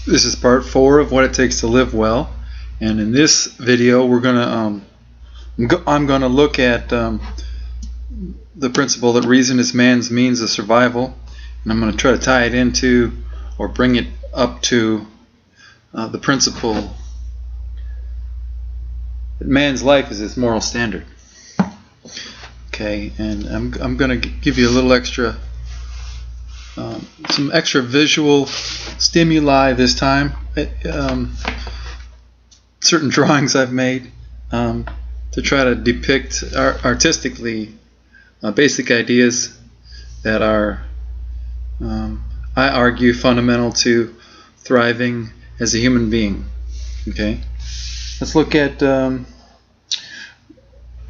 This is part 4 of what it takes to live well, and in this video we're gonna I'm gonna look at the principle that reason is man's means of survival, and I'm gonna try to tie it into or bring it up to the principle that man's life is his moral standard. Okay, and I'm gonna give you a little extra some extra visual stimuli this time. Certain drawings I've made to try to depict artistically basic ideas that are, I argue, fundamental to thriving as a human being. Okay, let's look at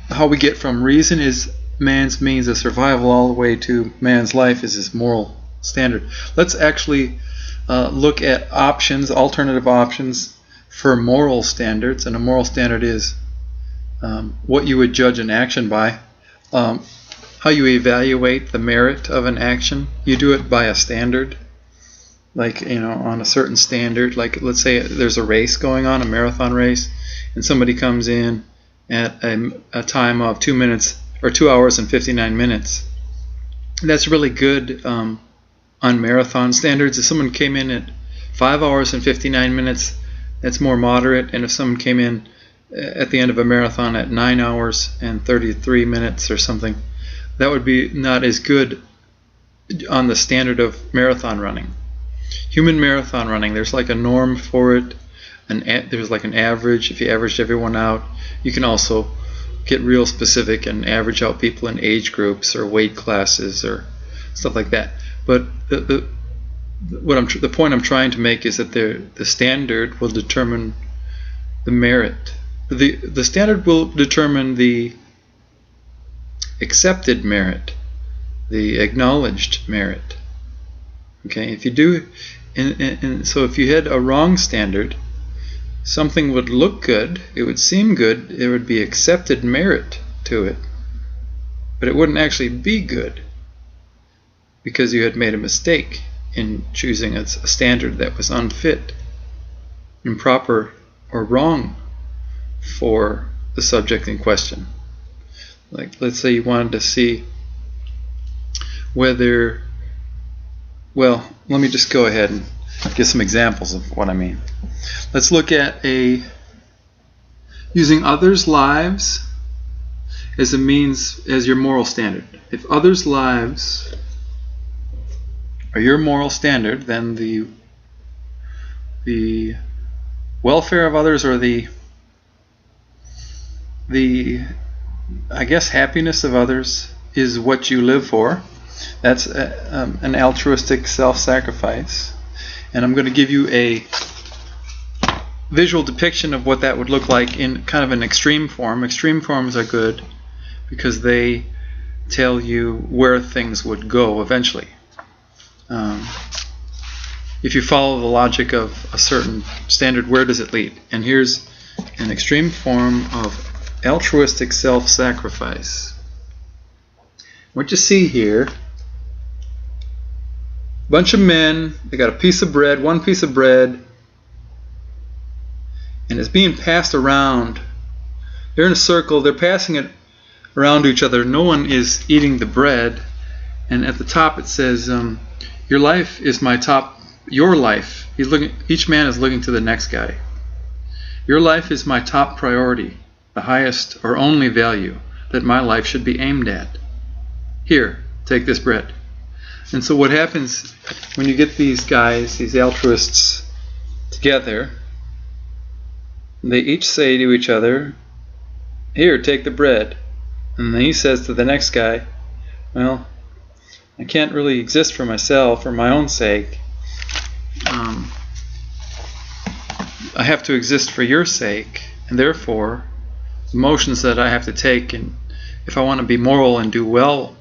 how we get from reason is man's means of survival all the way to man's life is his moral standard. Let's actually look at options, alternative options for moral standards. And a moral standard is what you would judge an action by, how you evaluate the merit of an action. You do it by a standard, like, on a certain standard. Like, let's say there's a race going on, a marathon race, and somebody comes in at a time of 2 minutes or 2 hours and 59 minutes. That's really good on marathon standards. If someone came in at 5 hours and 59 minutes, that's more moderate. And if someone came in at the end of a marathon at 9 hours and 33 minutes or something, that would be not as good on the standard of marathon running. Human marathon running, there's like a norm for it, there's like an average. If you averaged everyone out, you can also get real specific and average out people in age groups or weight classes or stuff like that. But the point I'm trying to make is that the standard will determine the merit. The standard will determine the accepted merit, the acknowledged merit. Okay, if you do, and so if you had a wrong standard, something would look good, it would seem good, there would be accepted merit to it, but it wouldn't actually be good because you had made a mistake in choosing a standard that was unfit, improper, or wrong for the subject in question. Like, let's say you wanted to see whether, well, let me just go ahead and give some examples of what I mean. Let's look at using others' lives as a means, as your moral standard. If others' lives are your moral standard, then the welfare of others, or the I guess happiness of others, is what you live for. That's an altruistic self-sacrifice. And I'm going to give you a visual depiction of what that would look like in kind of an extreme form. Extreme forms are good because they tell you where things would go eventually. If you follow the logic of a certain standard, where does it lead? And here's an extreme form of altruistic self-sacrifice. What you see here, bunch of men, they got a piece of bread, one piece of bread, and it's being passed around. They're in a circle, they're passing it around to each other. No one is eating the bread, and at the top it says, your life is my top, your life. Each man is looking to the next guy. Your life is my top priority, the highest or only value that my life should be aimed at. Here, take this bread. And so what happens when you get these guys, these altruists, together, they each say to each other, here, take the bread. And then he says to the next guy, well, I can't really exist for myself for my own sake. I have to exist for your sake, and therefore the motions that I have to take, and if I want to be moral and do well,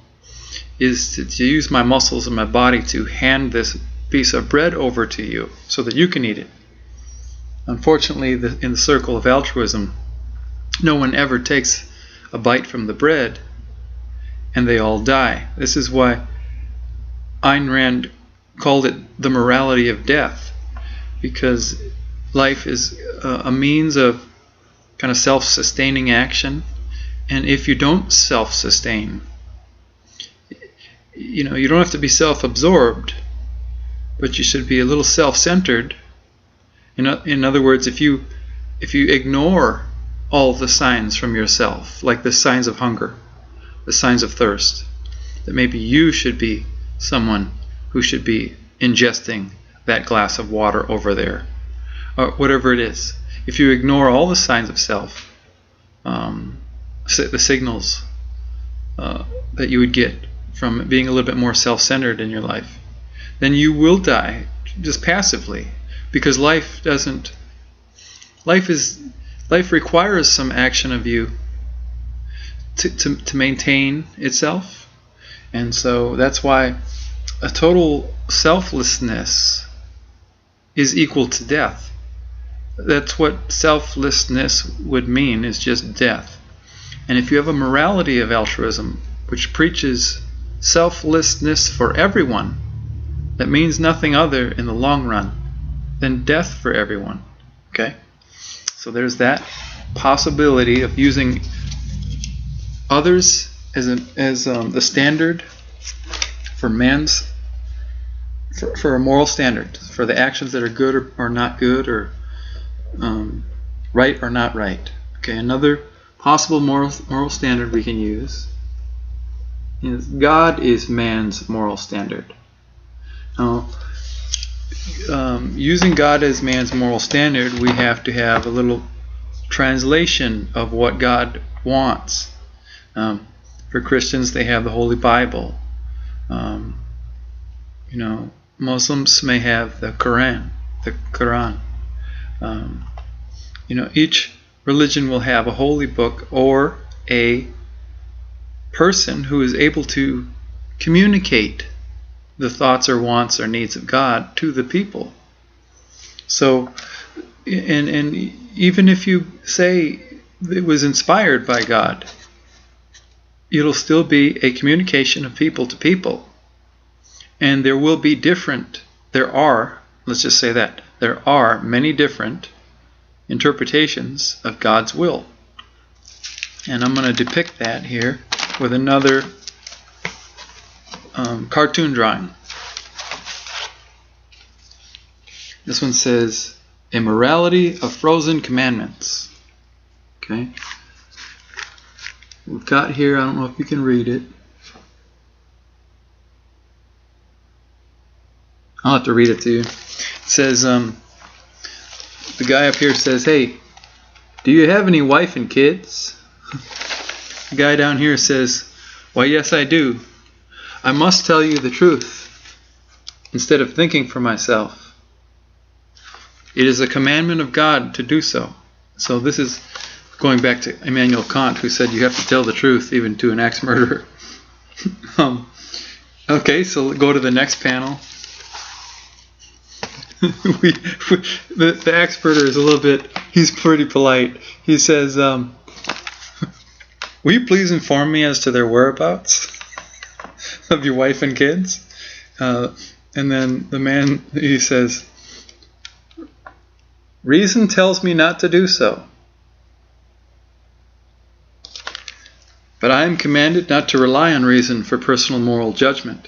is to use my muscles and my body to hand this piece of bread over to you so that you can eat it. Unfortunately, in the circle of altruism, no one ever takes a bite from the bread, and they all die. This is why Ayn Rand called it the morality of death. because life is a means of kind of self-sustaining action. And if you don't self-sustain, you don't have to be self-absorbed, but you should be a little self-centered. In other words, if you ignore all the signs from yourself, like the signs of hunger, the signs of thirst, that maybe you should be someone who should be ingesting that glass of water over there, or whatever it is. If you ignore all the signs of self, the signals that you would get from being a little bit more self-centered in your life, then you will die just passively, because life requires some action of you to maintain itself. And so that's why a total selflessness is equal to death. That's what selflessness would mean, is just death. And if you have a morality of altruism which preaches selflessness for everyone, that means nothing other in the long run than death for everyone. Okay? So there's that possibility of using others as the standard for for a moral standard, for the actions that are good or not good, or right or not right. Okay, another possible moral standard we can use is God is man's moral standard. Now, using God as man's moral standard, we have to have a little translation of what God wants. For Christians, they have the Holy Bible. Muslims may have the Quran. Each religion will have a holy book or a person who is able to communicate the thoughts or wants or needs of God to the people. So, and even if you say it was inspired by God, it'll still be a communication of people to people. And there will be let's just say that, there are many different interpretations of God's will. And I'm going to depict that here with another cartoon drawing. This one says, a morality of frozen commandments. Okay. We've got here, I don't know if you can read it. I'll have to read it to you. It says, the guy up here says, hey, do you have any wife and kids? The guy down here says, why, yes, I do. I must tell you the truth instead of thinking for myself. It is a commandment of God to do so. So this is going back to Immanuel Kant, who said you have to tell the truth even to an axe murderer. Okay, so go to the next panel. The axe murderer is a little bit, he's pretty polite. He says, will you please inform me as to their whereabouts of your wife and kids? And then the man, he says, reason tells me not to do so. But I am commanded not to rely on reason for personal moral judgment.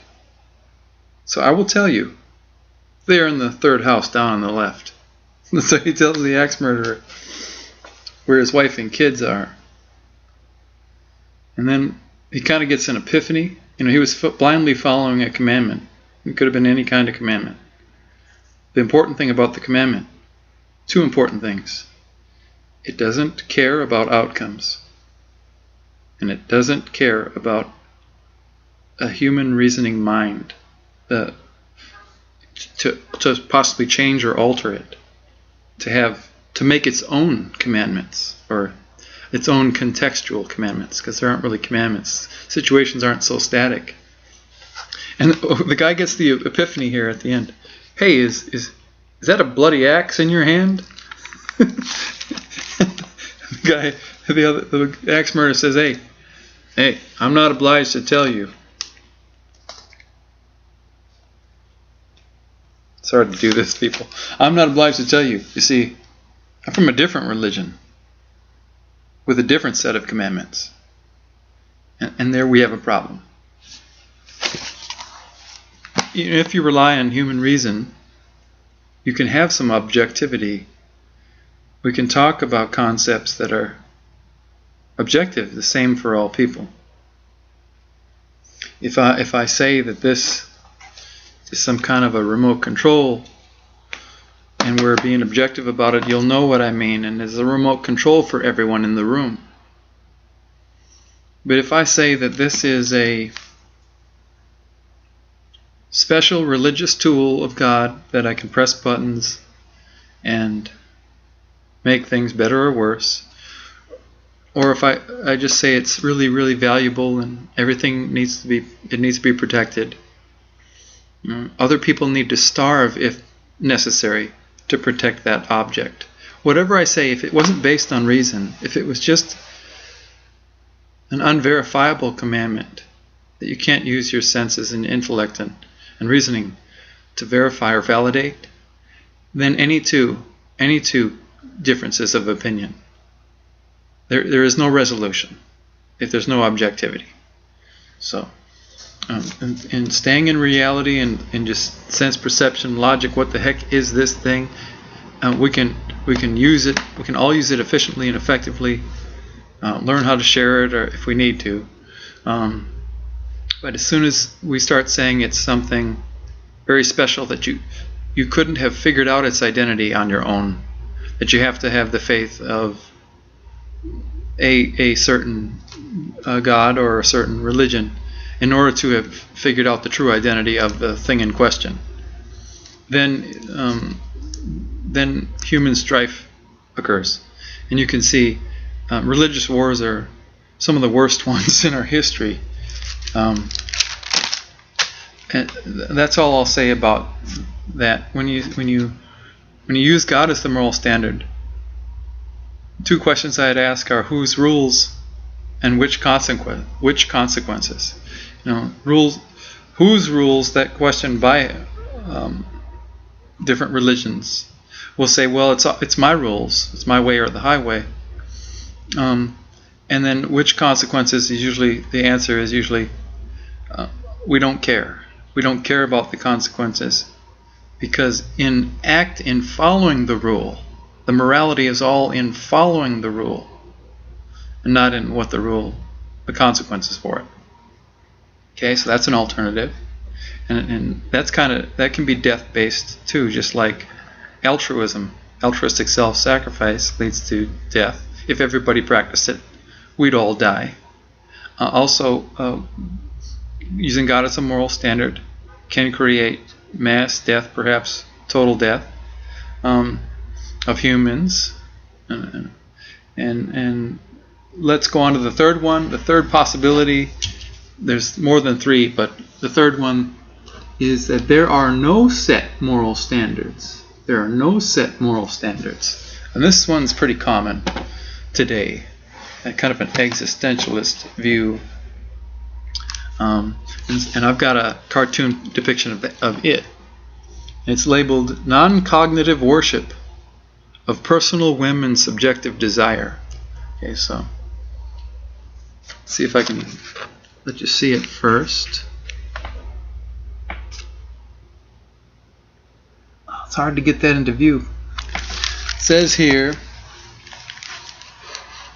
So I will tell you, they are in the third house down on the left. So he tells the axe murderer where his wife and kids are. And then he kind of gets an epiphany. He was blindly following a commandment. It could have been any kind of commandment. The important thing about the commandment, two important things. It doesn't care about outcomes. And it doesn't care about a human reasoning mind to possibly change or alter it, to make its own commandments or its own contextual commandments, because there aren't really commandments. Situations aren't so static. And the guy gets the epiphany here at the end. Hey, is that a bloody axe in your hand? The axe murderer says, Hey, I'm not obliged to tell you. It's hard to do this, people. I'm not obliged to tell you. You see, I'm from a different religion with a different set of commandments. And there we have a problem. If you rely on human reason, you can have some objectivity. We can talk about concepts that are objective, the same for all people. If I say that this is some kind of a remote control and we're being objective about it, you'll know what I mean, and there's a remote control for everyone in the room. But if I say that this is a special religious tool of God that I can press buttons and make things better or worse, or if I just say it's really, really valuable and everything needs to be protected, other people need to starve if necessary to protect that object. Whatever I say, if it wasn't based on reason, if it was just an unverifiable commandment that you can't use your senses and intellect and reasoning to verify or validate, then any two differences of opinion, there is no resolution if there's no objectivity. So, and staying in reality and just sense perception, logic, what the heck is this thing? We can use it. We can all use it efficiently and effectively. Learn how to share it, or if we need to. But as soon as we start saying it's something very special that you couldn't have figured out its identity on your own, that you have to have the faith of a certain God or a certain religion in order to have figured out the true identity of the thing in question, then human strife occurs. And you can see religious wars are some of the worst ones in our history. And that's all I'll say about that. When you use God as the moral standard, two questions I'd ask are whose rules and which consequences. Whose rules? That question by different religions will say, well, it's my rules, it's my way or the highway. And then which consequences is usually, the answer is usually we don't care. We don't care about the consequences, because in following the rule, the morality is all in following the rule and not in what the consequences for it. Okay, so that's an alternative. And that can be death-based too, just like altruism. Altruistic self-sacrifice leads to death. If everybody practiced it, we'd all die. Also, using God as a moral standard can create mass death, perhaps total death of humans. And let's go on to the third one. The third possibility, there's more than three, but the third one is that there are no set moral standards. There are no set moral standards. And this one's pretty common today, kind of an existentialist view. And I've got a cartoon depiction of it. It's labeled non-cognitive worship of personal whim and subjective desire. Okay, so let's see if I can let you see it first. It's hard to get that into view. It says here,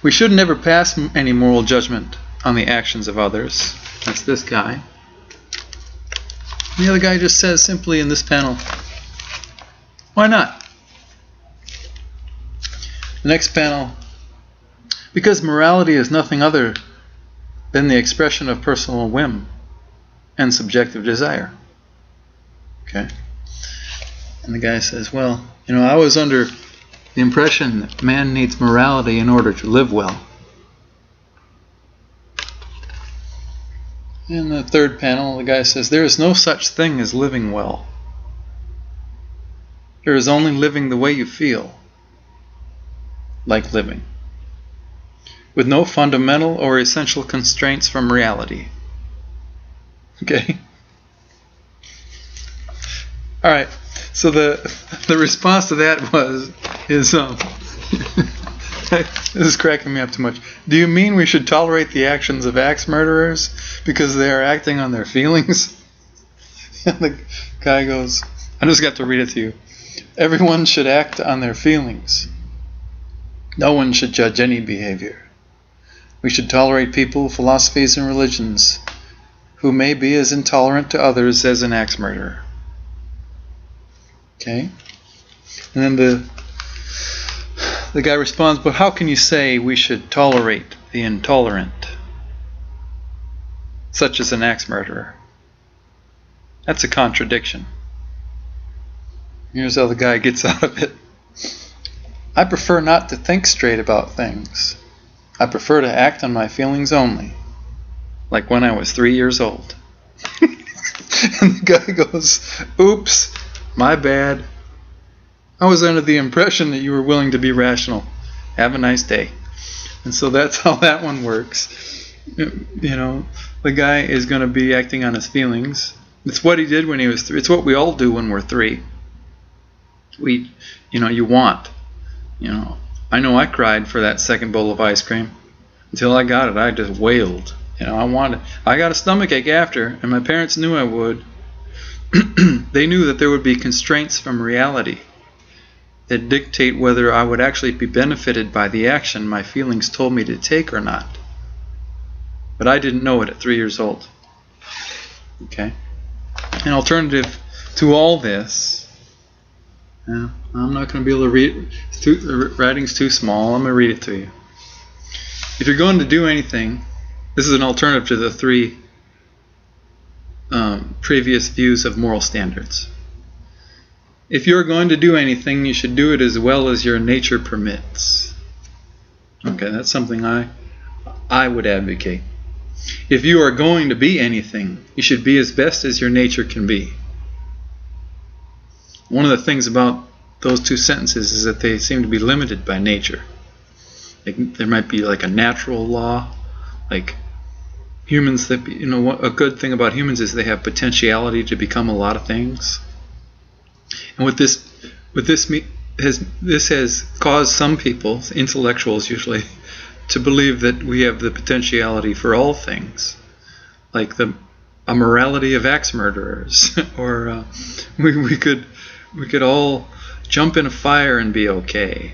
we should never pass any moral judgment on the actions of others. That's this guy. The other guy just says simply in this panel, why not? The next panel, because morality is nothing other than the expression of personal whim and subjective desire. Okay. And the guy says, well, I was under the impression that man needs morality in order to live well. In the third panel, the guy says, there is no such thing as living well. There is only living the way you feel like living, with no fundamental or essential constraints from reality. Okay? Alright, So the response to that is this is cracking me up too much. Do you mean we should tolerate the actions of axe murderers because they are acting on their feelings? And the guy goes, I just got to read it to you. Everyone should act on their feelings. No one should judge any behavior. We should tolerate people, philosophies, and religions who may be as intolerant to others as an axe murderer. Okay? And then the guy responds, but how can you say we should tolerate the intolerant, such as an axe murderer? That's a contradiction. Here's how the guy gets out of it. I prefer not to think straight about things. I prefer to act on my feelings only, like when I was 3 years old. And the guy goes, oops, my bad. I was under the impression that you were willing to be rational. Have a nice day. And so that's how that one works. You know, the guy is going to be acting on his feelings. It's what he did when he was 3. It's what we all do when we're 3. You want. I know I cried for that second bowl of ice cream. Until I got it, I just wailed. I got a stomachache after, and my parents knew I would. They knew that there would be constraints from reality that dictate whether I would actually be benefited by the action my feelings told me to take or not. But I didn't know it at 3 years old. Okay? An alternative to all this, I'm not going to be able to read it. The writing's too small. I'm going to read it to you. If you're going to do anything, this is an alternative to the 3 previous views of moral standards. If you're going to do anything, you should do it as well as your nature permits. Okay, that's something I would advocate. If you are going to be anything, you should be as best as your nature can be. One of the things about those 2 sentences is that they seem to be limited by nature. There might be like a natural law, like humans that a good thing about humans is they have potentiality to become a lot of things. And this has caused some people, intellectuals usually, to believe that we have the potentiality for all things, like a morality of axe murderers, or we could all jump in a fire and be okay.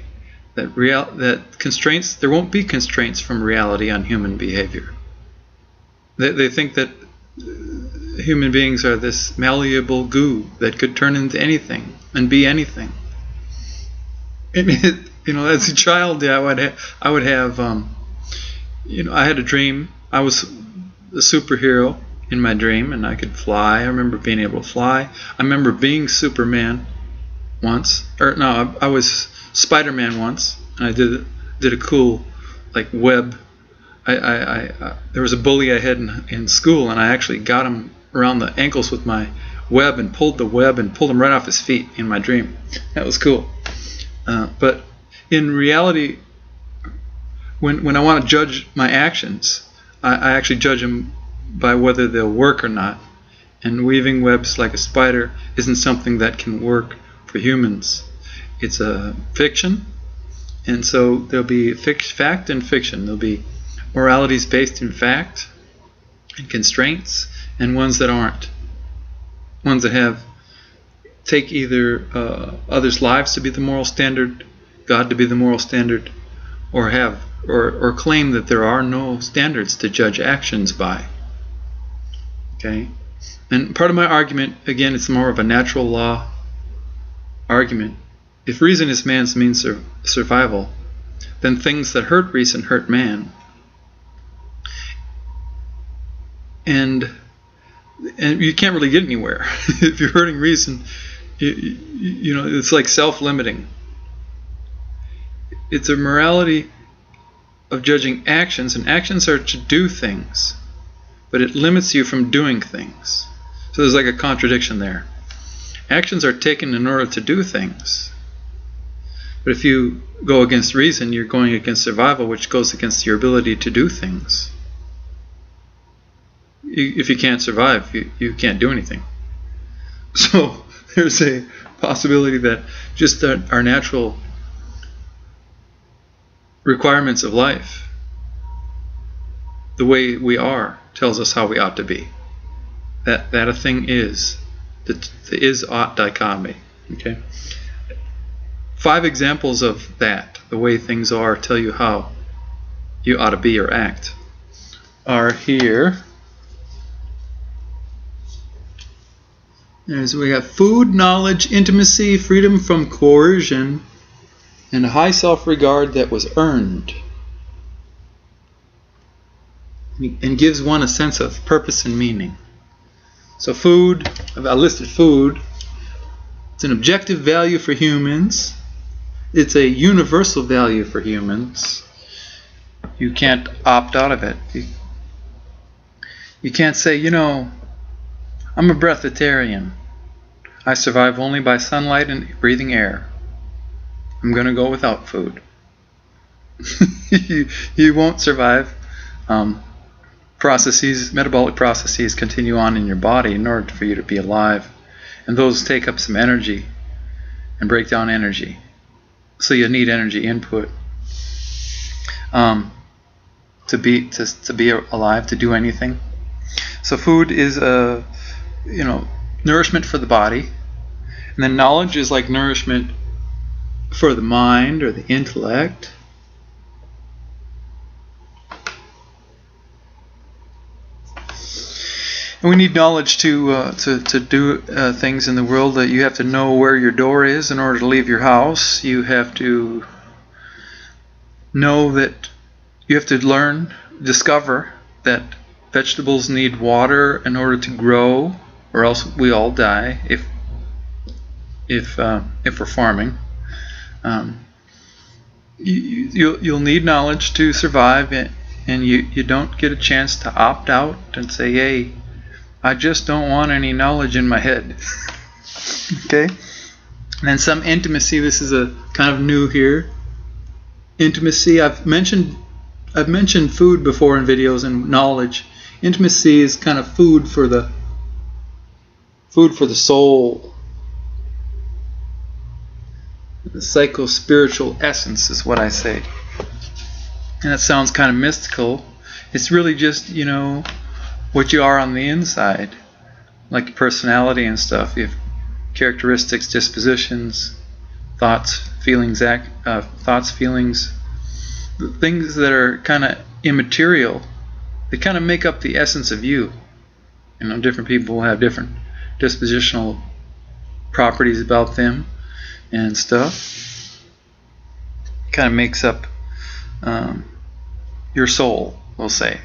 That constraints, there won't be constraints from reality on human behavior. They think that human beings are this malleable goo that could turn into anything and be anything. As a child, I would have, I had a dream. I was a superhero in my dream, and I could fly. I remember being able to fly. I remember being Superman once, I was Spider-Man once, and I did a cool web. There was a bully I had in school, and I actually got him around the ankles with my web and pulled the web and pulled him right off his feet in my dream. That was cool. But in reality, when I want to judge my actions, I actually judge them by whether they'll work or not. And weaving webs like a spider isn't something that can work for humans. It's a fiction, and so there'll be fact and fiction. There'll be moralities based in fact and constraints, and ones that aren't. Ones that take either others' lives to be the moral standard, God to be the moral standard, or claim that there are no standards to judge actions by. Okay? And part of my argument, again, it's more of a natural law argument. If reason is man's means of survival, then things that hurt reason hurt man. And you can't really get anywhere. If you're hurting reason, it's like self-limiting. It's a morality of judging actions, and actions are to do things, but it limits you from doing things. So there's like a contradiction there. Actions are taken in order to do things. But if you go against reason, you're going against survival, which goes against your ability to do things. If you can't survive, you can't do anything. So there's a possibility that just our natural requirements of life, the way we are, tells us how we ought to be. That a thing is, the is-ought dichotomy. Okay. 5 examples of that, the way things are, tell you how you ought to be or act, are here. We have food, knowledge, intimacy, freedom from coercion, and a high self-regard that was earned, and gives one a sense of purpose and meaning. So food, I listed food. It's an objective value for humans. It's a universal value for humans. You can't opt out of it. You can't say, you know, I'm a breatharian. I survive only by sunlight and breathing air. I'm going to go without food. You won't survive. Metabolic processes continue on in your body in order for you to be alive. And those take up some energy and break down energy. So you need energy input to be alive, to do anything. So food is nourishment for the body, and then knowledge is like nourishment for the mind or the intellect. And we need knowledge to do things in the world. That you have to know where your door is in order to leave your house. You have to know that you have to discover that vegetables need water in order to grow, or else we all die if we're farming. You'll need knowledge to survive, and you don't get a chance to opt out and say, hey, I just don't want any knowledge in my head. Okay? And then some intimacy. This is a kind of new here. Intimacy. I've mentioned food before in videos, and knowledge. Intimacy is kind of food for the soul. The psycho-spiritual essence is what I say. And that sounds kind of mystical. It's really just, what you are on the inside, like personality and stuff. You have characteristics, dispositions, thoughts, feelings, things that are kind of immaterial. They kind of make up the essence of you. Different people will have different dispositional properties about them and stuff. It kind of makes up your soul, we'll say.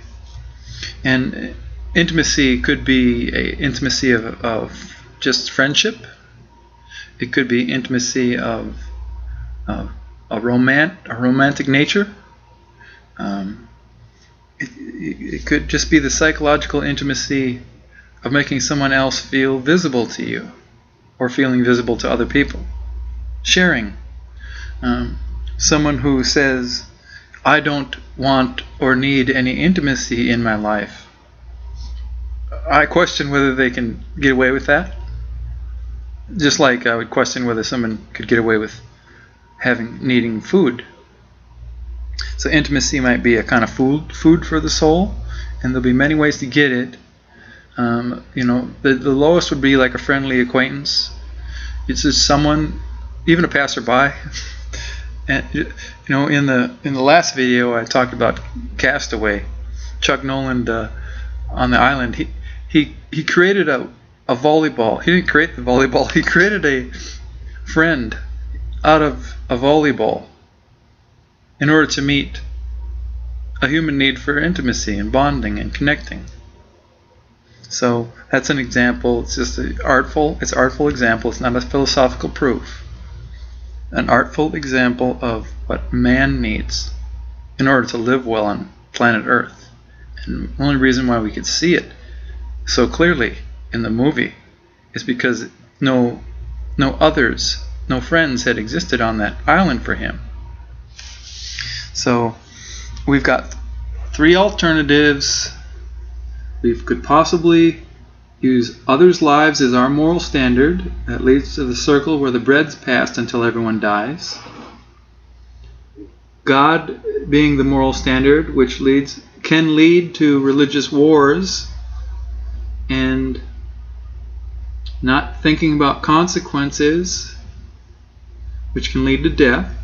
And intimacy could be an intimacy of just friendship. It could be intimacy of a romantic nature. It could just be the psychological intimacy of making someone else feel visible to you, or feeling visible to other people. Sharing. Someone who says, I don't want or need any intimacy in my life. I question whether they can get away with that. Just like I would question whether someone could get away with needing food. So intimacy might be a kind of food for the soul, and there'll be many ways to get it. The lowest would be like a friendly acquaintance. It's just someone, even a passerby. And in the last video I talked about Castaway. Chuck Noland on the island. He created a volleyball. He didn't create the volleyball. He created a friend out of a volleyball in order to meet a human need for intimacy and bonding and connecting. So that's an example. It's just an artful example. It's not a philosophical proof. An artful example of what man needs in order to live well on planet Earth. And the only reason why we could see it so clearly in the movie is because no friends had existed on that island for him. So we've got 3 alternatives. We could possibly use others' lives as our moral standard. That leads to the circle where the bread's passed until everyone dies. God being the moral standard, which can lead to religious wars and not thinking about consequences, which can lead to death.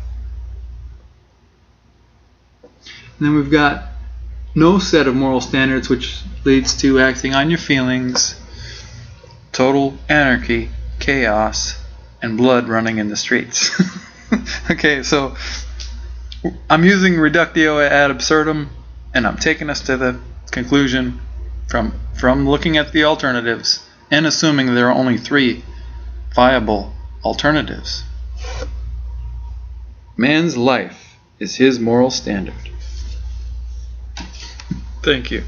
And then we've got no set of moral standards, which leads to acting on your feelings, total anarchy, chaos, and blood running in the streets. Okay, so I'm using reductio ad absurdum, and I'm taking us to the conclusion from looking at the alternatives and assuming there are only 3 viable alternatives. Man's life is his moral standard. Thank you.